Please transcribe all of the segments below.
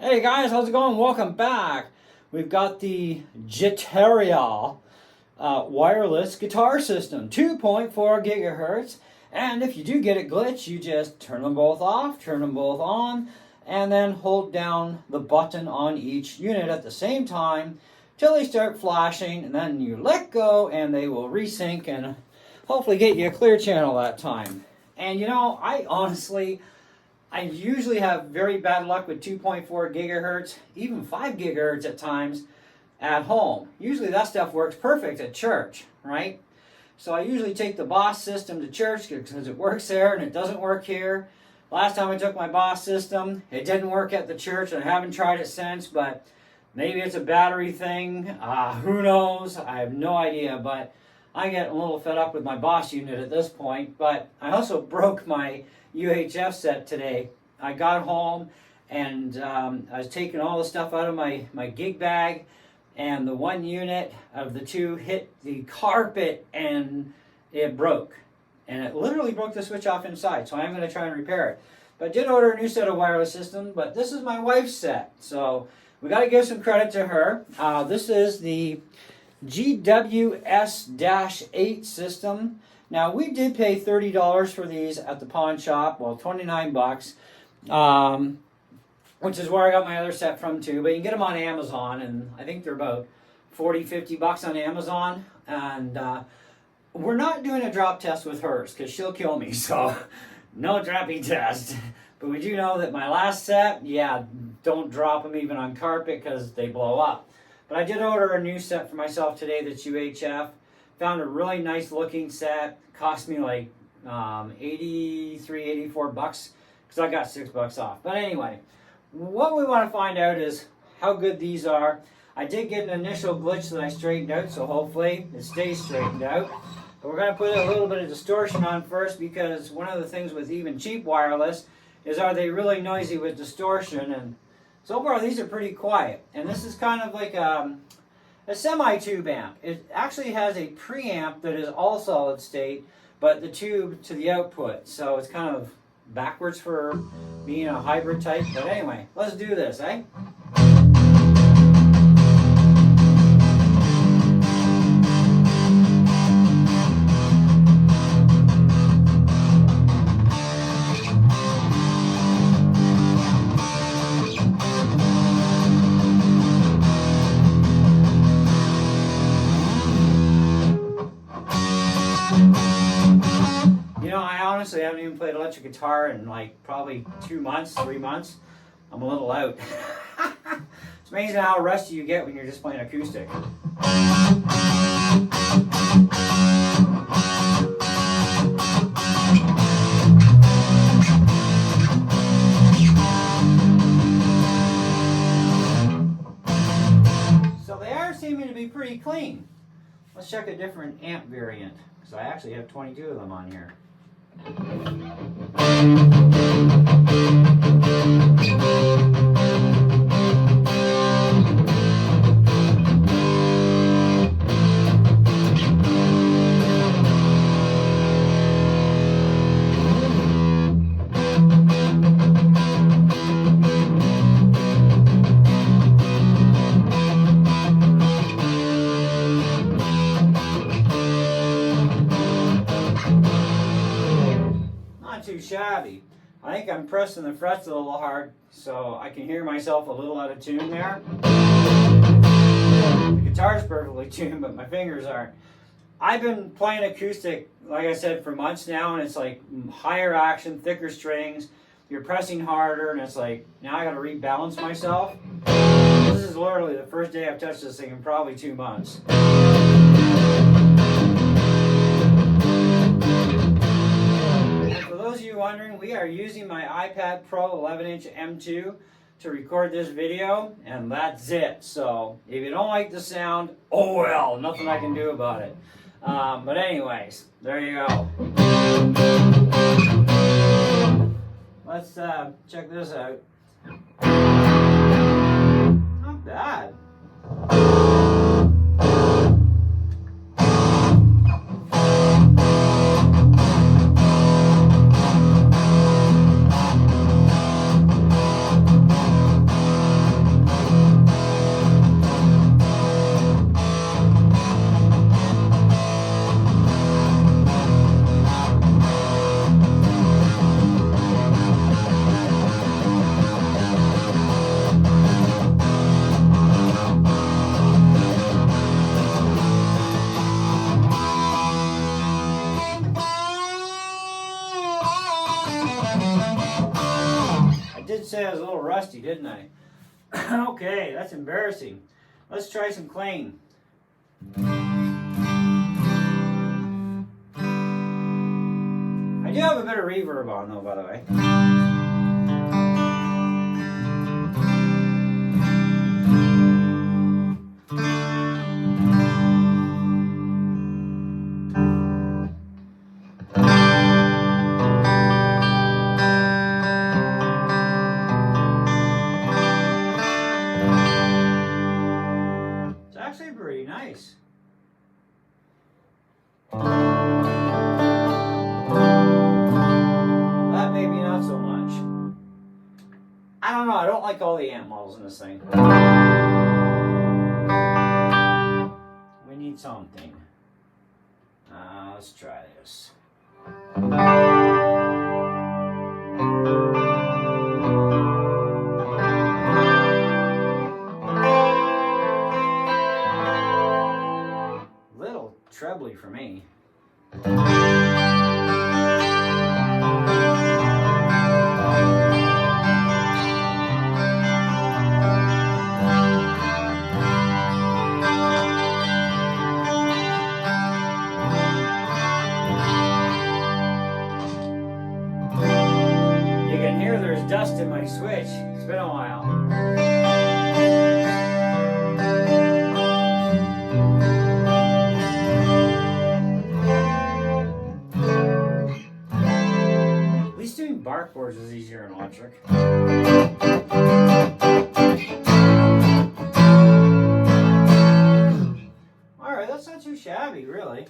Hey guys, how's it going? Welcome back. We've got the Getaria wireless guitar system, 2.4 gigahertz. And if you do get it glitch, you just turn them both off, turn them both on, and then hold down the button on each unit at the same time till they start flashing, and then you let go and they will resync and hopefully get you a clear channel that time. And you know, I usually have very bad luck with 2.4 gigahertz, even 5 gigahertz at times at home. Usually that stuff works perfect at church, right? So I usually take the Boss system to church because it works there and it doesn't work here. Last time I took my Boss system, it didn't work at the church, and I haven't tried it since, but maybe it's a battery thing. Who knows? I have no idea, but I get a little fed up with my Boss unit at this point. But I also broke my UHF set today. I got home and I was taking all the stuff out of my gig bag, and the one unit of the two hit the carpet and it broke. And it literally broke the switch off inside, so I'm going to try and repair it. But I did order a new set of wireless systems, but this is my wife's set, so we got to give some credit to her. This is the GWS-8 system. Now, we did pay $30 for these at the pawn shop, well, 29 bucks, which is where I got my other set from too. But you can get them on Amazon, and I think they're about 40, 50 bucks on Amazon. And we're not doing a drop test with hers because she'll kill me, so no dropping test. But we do know that my last set, yeah, don't drop them even on carpet because they blow up. But I did order a new set for myself today that's UHF. Found a really nice looking set. Cost me like 83, 84 bucks because I got 6 bucks off. But anyway, what we want to find out is how good these are. I did get an initial glitch that I straightened out, so hopefully it stays straightened out. But we're going to put a little bit of distortion on first, because one of the things with even cheap wireless is, are they really noisy with distortion? And so far these are pretty quiet. And this is kind of like a semi-tube amp. It actually has a preamp that is all solid state, but the tube to the output. So it's kind of backwards for being a hybrid type. But anyway, let's do this, eh? You know, I honestly haven't even played electric guitar in like probably 2 months, 3 months. I'm a little out. It's amazing how rusty you get when you're just playing acoustic. So they are seeming to be pretty clean. Let's check a different amp variant, because I actually have 22 of them on here. Too shabby. I think I'm pressing the frets a little hard, so I can hear myself a little out of tune there. The guitar's perfectly tuned, but my fingers aren't. I've been playing acoustic, like I said, for months now, and it's like higher action, thicker strings. You're pressing harder, and it's like, now I gotta rebalance myself. This is literally the first day I've touched this thing in probably 2 months. Wondering, we are using my iPad Pro 11-inch M2 to record this video, and that's it. So if you don't like the sound, oh well, nothing I can do about it. But anyways, there you go. Let's check this out. Not bad. did say I was a little rusty, didn't I? Okay, that's embarrassing. Let's try some clean. I do have a bit of reverb on though, by the way. It's actually pretty nice. That maybe not so much. I don't know, I don't like all the amp models in this thing. We need something. Let's try this. Little trebly for me. You can hear there's dust in my switch. It's been a while. At least doing bark boards is easier in electric. Alright, that's not too shabby, really.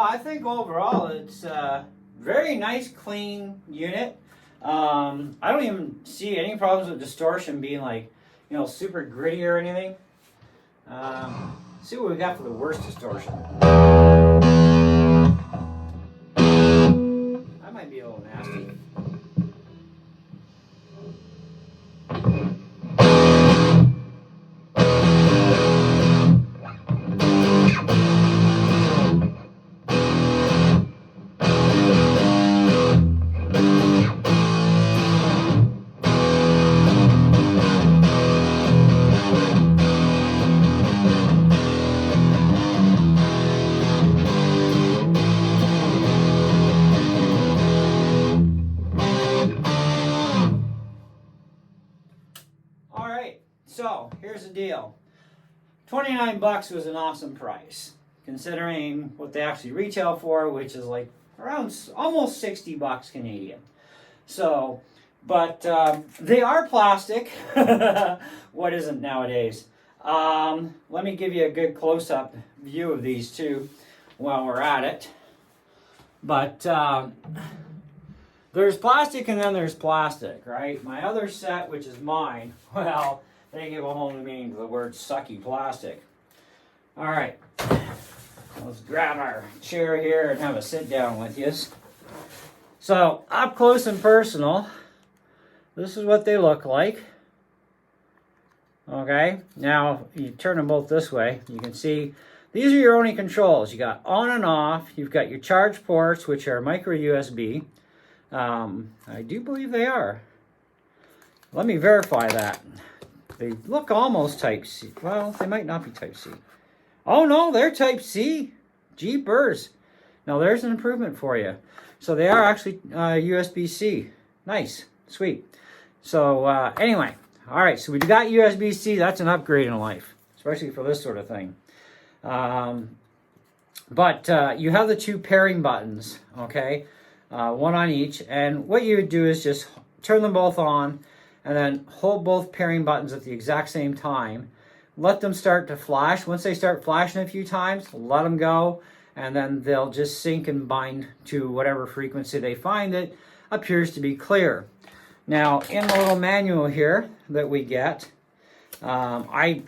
I think overall it's a very nice, clean unit. I don't even see any problems with distortion being like, you know, super gritty or anything. Let's see what we got for the worst distortion. That might be a little nasty. So here's the deal. 29 bucks was an awesome price, considering what they actually retail for, which is like around almost 60 bucks Canadian. So, but they are plastic. What isn't nowadays? Let me give you a good close-up view of these two while we're at it. But there's plastic and then there's plastic, right? My other set, which is mine, well, they give a whole new meaning to the word sucky plastic. All right, let's grab our chair here and have a sit down with you. So up close and personal, this is what they look like. Okay, now you turn them both this way, you can see these are your only controls. You got on and off, you've got your charge ports, which are micro USB. I do believe they are. Let me verify that. They look almost Type-C. Well, they might not be Type-C. Oh no, they're Type-C. Jeepers. Now there's an improvement for you. So they are actually USB-C. Nice. Sweet. So anyway. Alright, so we got USB-C. That's an upgrade in life. Especially for this sort of thing. But you have the two pairing buttons. Okay. One on each. And what you would do is just turn them both on. And then hold both pairing buttons at the exact same time. Let them start to flash. Once they start flashing a few times, let them go. And then they'll just sync and bind to whatever frequency they find it. appears to be clear. Now, in the little manual here that we get, I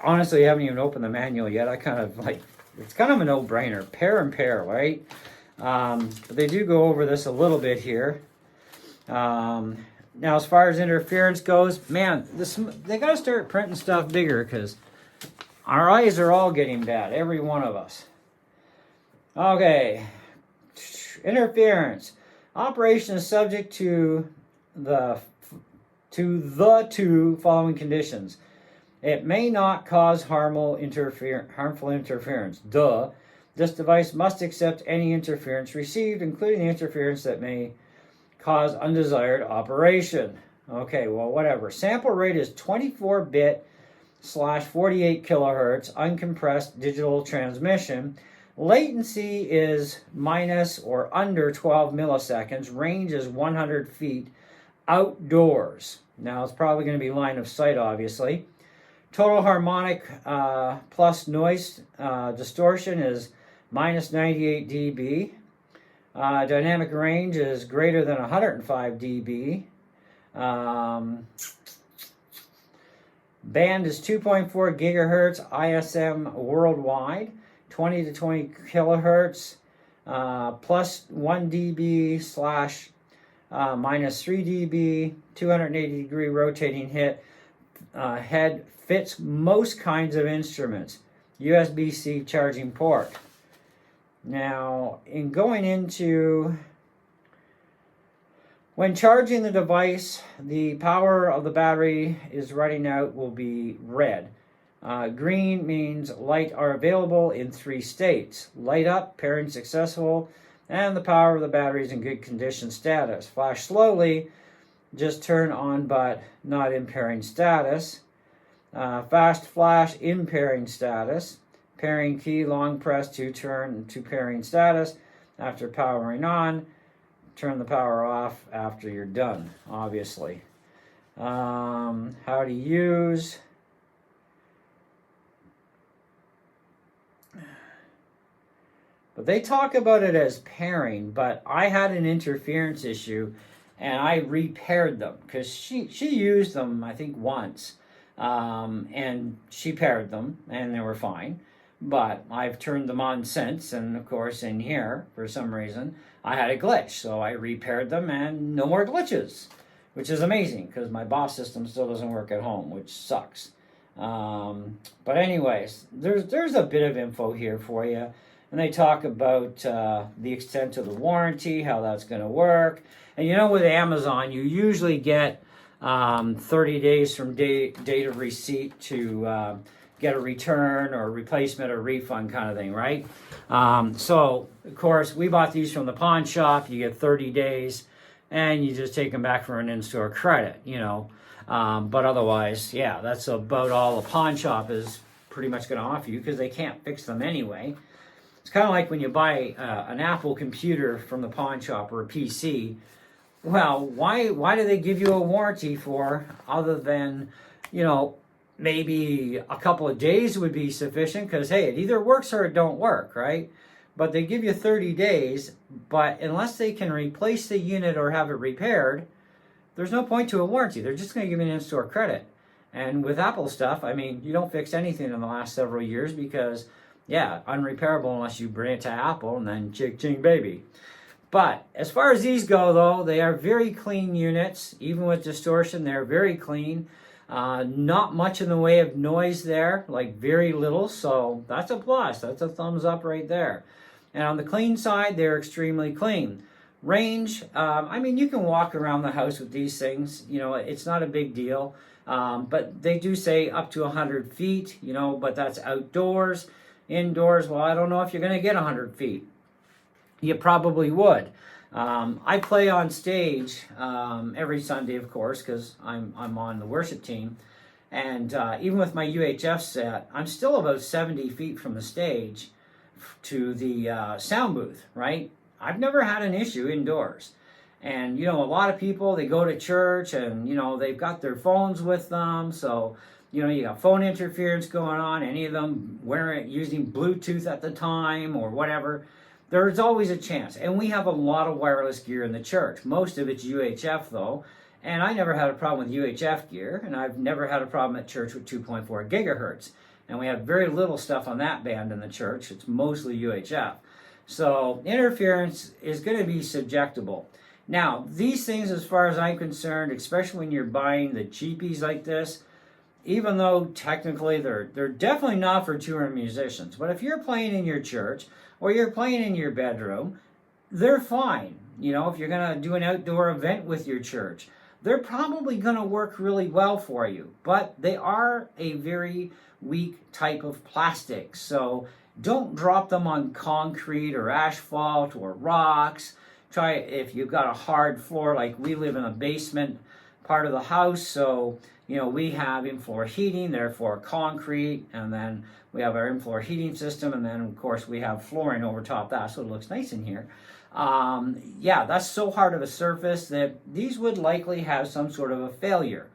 honestly haven't even opened the manual yet. I kind of like, it's kind of a no-brainer, pair and pair, right? But they do go over this a little bit here. Now, as far as interference goes, man, they got to start printing stuff bigger because our eyes are all getting bad, every one of us. Okay, interference. Operation is subject to the two following conditions. It may not cause harmful interference. Duh. This device must accept any interference received, including the interference that may cause undesired operation. Okay, well, whatever. Sample rate is 24-bit / 48 kilohertz uncompressed digital transmission. Latency is minus or under 12 milliseconds. Range is 100 feet outdoors. Now, it's probably going to be line of sight, obviously. Total harmonic plus noise distortion is minus 98 dB. Dynamic range is greater than 105 dB. Band is 2.4 gigahertz ISM worldwide, 20 to 20 kilohertz, plus 1 dB / minus 3 dB, 280 degree rotating head, fits most kinds of instruments. USB-C charging port. Now, in going into, when charging the device, the power of the battery is running out will be red. Green means light are available in 3 states. Light up, pairing successful, and the power of the battery is in good condition status. Flash slowly, just turn on but not in pairing status. Fast flash in pairing status. Pairing key long press to turn to pairing status. After powering on, turn the power off after you're done, obviously. How to use. But they talk about it as pairing, but I had an interference issue and I repaired them because she used them, I think, once. And she paired them and they were fine. But I've turned them on since, and of course in here, for some reason, I had a glitch. So I repaired them and no more glitches, which is amazing because my boss system still doesn't work at home, which sucks. But anyways, there's a bit of info here for you. And they talk about the extent of the warranty, how that's going to work. And you know, with Amazon, you usually get 30 days from date of receipt to get a return or replacement or refund kind of thing, right? So, of course, we bought these from the pawn shop. You get 30 days, and you just take them back for an in-store credit, you know. But otherwise, yeah, that's about all the pawn shop is pretty much going to offer you because they can't fix them anyway. It's kind of like when you buy an Apple computer from the pawn shop or a PC. Well, why do they give you a warranty for other than, you know, maybe a couple of days would be sufficient because, hey, it either works or it don't work, right? But they give you 30 days, but unless they can replace the unit or have it repaired, there's no point to a warranty. They're just going to give you an in-store credit. And with Apple stuff, I mean, you don't fix anything in the last several years because, yeah, unrepairable unless you bring it to Apple and then ching baby. But as far as these go, though, they are very clean units. Even with distortion, they're very clean. Not much in the way of noise there, like very little. So that's a plus. That's a thumbs up right there. And on the clean side, they're extremely clean. Range, I mean, you can walk around the house with these things. You know, it's not a big deal. But they do say up to 100 feet, you know, but that's outdoors. Indoors, well, I don't know if you're going to get 100 feet. You probably would. I play on stage every Sunday, of course, because I'm on the worship team. And even with my UHF set, I'm still about 70 feet from the stage to the sound booth, right? I've never had an issue indoors. And, you know, a lot of people, they go to church and, you know, they've got their phones with them. So, you know, you got phone interference going on, any of them using Bluetooth at the time or whatever. there's always a chance. And we have a lot of wireless gear in the church. Most of it's UHF though. And I never had a problem with UHF gear, and I've never had a problem at church with 2.4 gigahertz. And we have very little stuff on that band in the church. It's mostly UHF. So interference is going to be subjectable. Now, these things, as far as I'm concerned, especially when you're buying the cheapies like this, even though technically they're definitely not for touring musicians, but if you're playing in your church or you're playing in your bedroom, they're fine. You know, if you're going to do an outdoor event with your church, they're probably going to work really well for you, but they are a very weak type of plastic. So don't drop them on concrete or asphalt or rocks. Try if you've got a hard floor, like we live in a basement part of the house, so you know we have in-floor heating, therefore concrete, and then we have our in-floor heating system, and then of course we have flooring over top that, so it looks nice in here. Yeah, that's so hard of a surface that these would likely have some sort of a failure,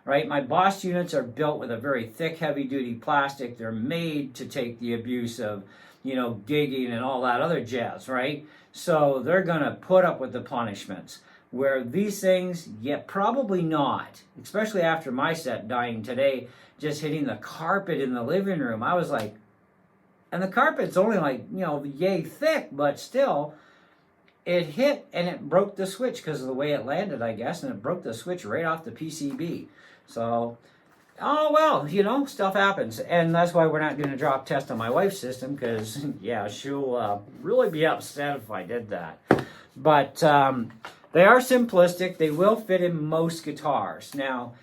right? My Boss units are built with a very thick, heavy-duty plastic. They're made to take the abuse of, you know, digging and all that other jazz, right? So they're going to put up with the punishments. Where these things, yeah, probably not. Especially after my set dying today, just hitting the carpet in the living room. I was like, and the carpet's only like, you know, yay thick, but still, it hit and it broke the switch because of the way it landed, I guess, and it broke the switch right off the PCB. So, oh well, you know, stuff happens. And that's why we're not doing a drop test on my wife's system because, yeah, she'll really be upset if I did that. But they are simplistic. They will fit in most guitars. Now,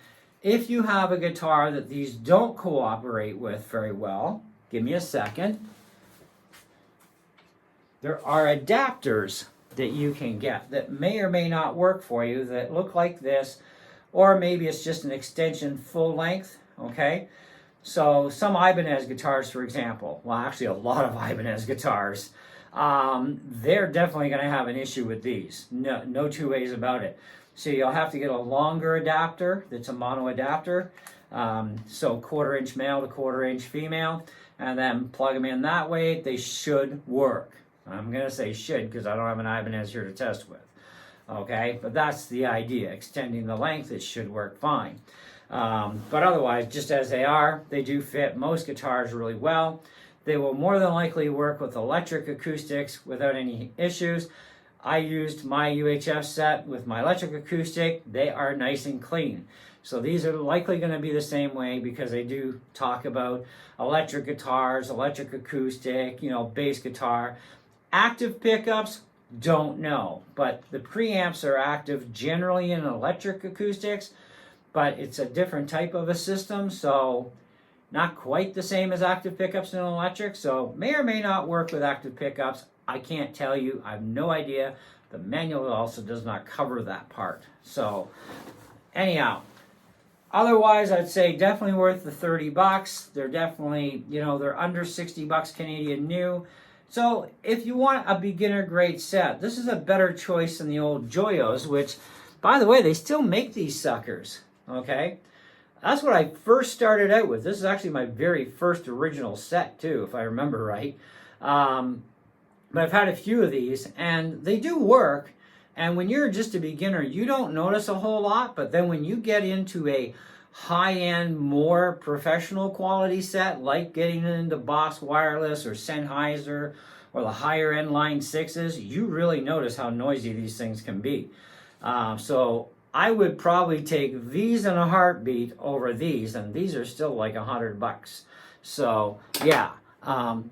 if you have a guitar that these don't cooperate with very well, give me a second. There are adapters that you can get that may or may not work for you that look like this, or maybe it's just an extension full length, okay? So some Ibanez guitars, for example, well, actually a lot of Ibanez guitars, they're definitely going to have an issue with these. No two ways about it. So you'll have to get a longer adapter that's a mono adapter, so 1/4 inch male to 1/4 inch female, and then plug them in that way. They should work. I'm going to say should because I don't have an Ibanez here to test with. Okay, but that's the idea. Extending the length, it should work fine. But otherwise, just as they are, they do fit most guitars really well. They will more than likely work with electric acoustics without any issues. I used my UHF set with my electric acoustic. They are nice and clean. So these are likely going to be the same way because they do talk about electric guitars, electric acoustic, you know, bass guitar. Active pickups, don't know. But the preamps are active generally in electric acoustics, but it's a different type of a system, so not quite the same as active pickups in electric, so may or may not work with active pickups. I can't tell you. I have no idea. The manual also does not cover that part. So anyhow, otherwise I'd say definitely worth the $30. They're definitely, you know, they're under $60 Canadian new. So if you want a beginner grade set, this is a better choice than the old Joyos, which, by the way, they still make these suckers, okay? That's what I first started out with. This is actually my very first original set, too, if I remember right. But I've had a few of these, and they do work. And when you're just a beginner, you don't notice a whole lot. But then when you get into a high-end, more professional quality set, like getting into Boss Wireless or Sennheiser or the higher-end Line 6s, you really notice how noisy these things can be. So I would probably take these in a heartbeat over these, and these are still like $100. So yeah,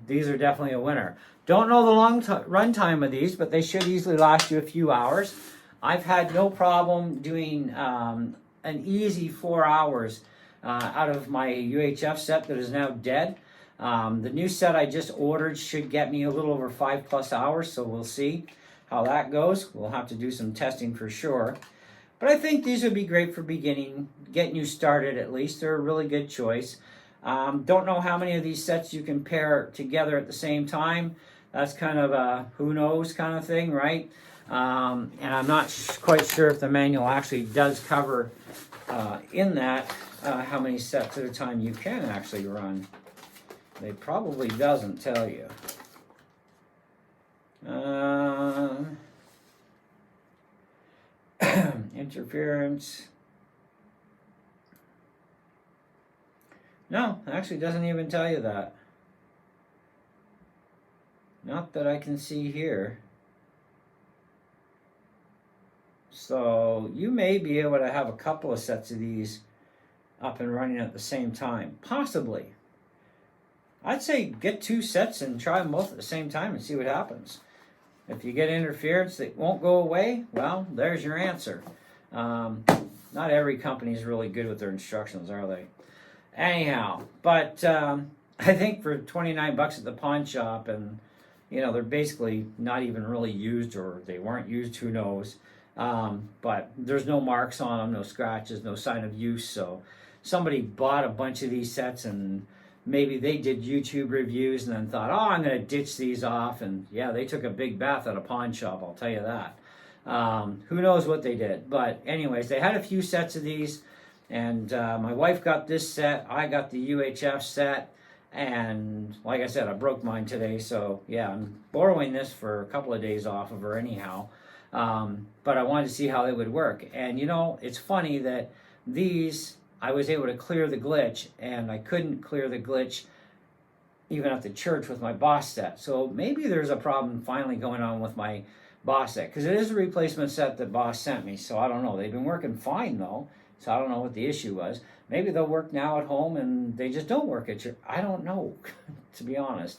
these are definitely a winner. Don't know the long run time of these, but they should easily last you a few hours. I've had no problem doing an easy 4 hours out of my UHF set that is now dead. The new set I just ordered should get me a little over 5+ hours, so we'll see how that goes. We'll have to do some testing for sure. But I think these would be great for beginning, getting you started at least. They're a really good choice. Don't know how many of these sets you can pair together at the same time. That's kind of a who knows kind of thing, right? And I'm not quite sure if the manual actually does cover in that how many sets at a time you can actually run. It probably doesn't tell you. interference. No, actually doesn't even tell you that. Not that I can see here. So you may be able to have a couple of sets of these up and running at the same time. Possibly. I'd say get 2 sets and try them both at the same time and see what happens. If you get interference that won't go away, well, there's your answer. Not every company is really good with their instructions, are they? Anyhow, but I think for 29 bucks at the pawn shop, and you know, they're basically not even really used, or they weren't used, who knows. But there's no marks on them, no scratches, no sign of use. So somebody bought a bunch of these sets, and maybe they did YouTube reviews and then thought, oh, I'm going to ditch these off. And yeah, they took a big bath at a pawn shop, I'll tell you that. Who knows what they did. But anyways, they had a few sets of these. And my wife got this set. I got the UHF set. And like I said, I broke mine today. So yeah, I'm borrowing this for a couple of days off of her anyhow. But I wanted to see how they would work. And you know, it's funny that these, I was able to clear the glitch, and I couldn't clear the glitch even at the church with my Boss set. So maybe there's a problem finally going on with my Boss set, because it is a replacement set that Boss sent me. So I don't know. They've been working fine though. So I don't know what the issue was. Maybe they'll work now at home and they just don't work at church. I don't know, to be honest.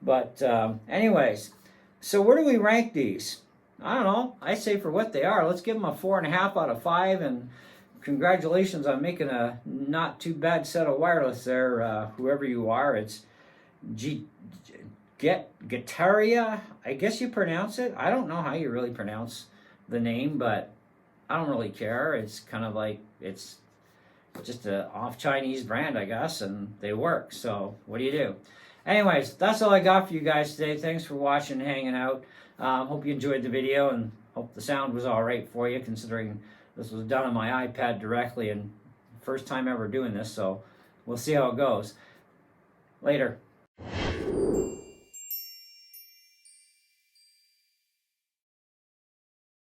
But anyways, so where do we rank these? I don't know. I say for what they are, let's give them a 4.5 out of 5. And congratulations on making a not too bad set of wireless there, whoever you are. It's Getaria, I guess you pronounce it. I don't know how you really pronounce the name, but I don't really care. It's kind of like, it's just an off Chinese brand, I guess, and they work. So what do you do? Anyways, that's all I got for you guys today. Thanks for watching and hanging out. Hope you enjoyed the video, and hope the sound was all right for you, considering this was done on my iPad directly, and first time ever doing this, so we'll see how it goes. Later.